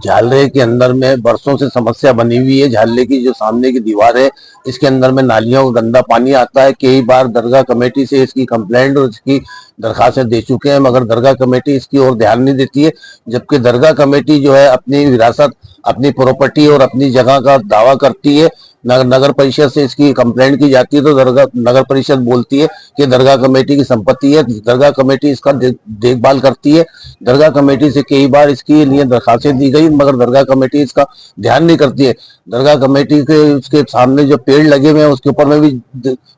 झालरे के अंदर में बरसों से समस्या बनी हुई है। झालरे की जो सामने की दीवार है, इसके अंदर में नालियों का गंदा पानी आता है। कई बार दरगाह कमेटी से इसकी कंप्लेंट और इसकी दरखास्तें दे चुके हैं, मगर दरगाह कमेटी इसकी ओर ध्यान नहीं देती है। जबकि दरगाह कमेटी जो है अपनी विरासत, अपनी प्रॉपर्टी और अपनी जगह का दावा करती है। नगर परिषद से इसकी कंप्लेंट की जाती है तो नगर परिषद बोलती है कि दरगाह कमेटी की संपत्ति है, दरगाह कमेटी इसका देखभाल करती है। दरगाह कमेटी से कई बार इसके लिए दरखास्तें दी गई, मगर दरगाह कमेटी इसका ध्यान नहीं करती है। दरगाह कमेटी के उसके सामने जो पेड़ लगे हुए हैं उसके ऊपर में भी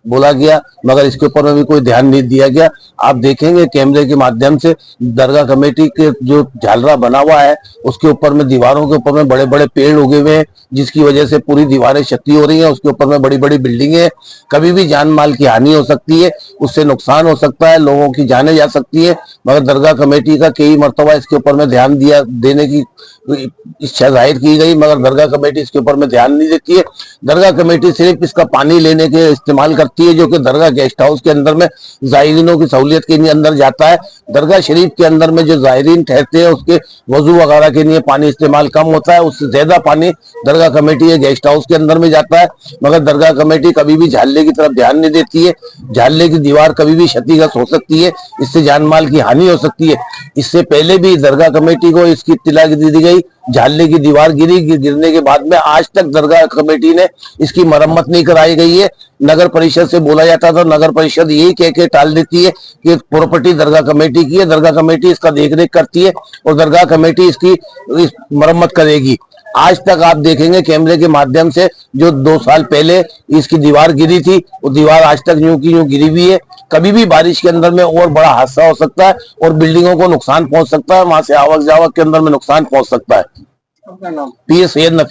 बोला गया, मगर इसके ऊपर में भी कोई ध्यान नहीं दिया गया। आप देखेंगे कैमरे के माध्यम से दरगाह कमेटी के जो झालरा बना हुआ है उसके ऊपर में, दीवारों के ऊपर में बड़े बड़े पेड़ उगे हुए हैं, जिसकी वजह से पूरी दीवारें क्षति हो रही है। उसके ऊपर में बड़ी बड़ी बिल्डिंगें, कभी भी जान माल की हानि हो सकती है, उससे नुकसान हो सकता है, लोगों की जाने जा सकती है। मगर दरगाह कमेटी का कई मरतबा इसके ऊपर में ध्यान देने की इच्छा जाहिर की गई, मगर दरगाह कमेटी इसके ऊपर में ध्यान नहीं देती है। दरगाह कमेटी सिर्फ इसका पानी लेने के इस्तेमाल करती है, जो कि दरगाह गेस्ट हाउस के अंदर में जायरीनों की सहूलियत के लिए अंदर जाता है। दरगाह शरीफ के अंदर में जो जायरीन ठहरते हैं उसके वजू वगैरह के लिए पानी इस्तेमाल कम होता है, उससे ज्यादा पानी दरगाह कमेटी के गेस्ट हाउस के अंदर में जाता है। मगर दरगाह कमेटी कभी भी झाले की तरफ ध्यान नहीं देती है। झाले की दीवार कभी भी क्षतिग्रस्त हो सकती है, इससे जान माल की हानि हो सकती है। इससे पहले भी दरगाह कमेटी को इसकी इत्तला दी गई, झाले की दीवार गिरने के बाद में आज तक दरगाह कमेटी ने इसकी मरम्मत नहीं कराई गई है। नगर परिषद से बोला जाता था, नगर परिषद यही कह के टाल देती है कि प्रॉपर्टी दरगाह कमेटी की है, दरगाह कमेटी इसका देखरेख करती है और दरगाह कमेटी इसकी मरम्मत करेगी। आज तक आप देखेंगे कैमरे के माध्यम से जो 2 साल पहले इसकी दीवार गिरी थी, वो दीवार आज तक यूं की यूं गिरी हुई है। कभी भी बारिश के अंदर में और बड़ा हादसा हो सकता है और बिल्डिंगों को नुकसान पहुंच सकता है, वहां से आवक जावक के अंदर में नुकसान पहुंच सकता है। पीएस सैयद नफीस।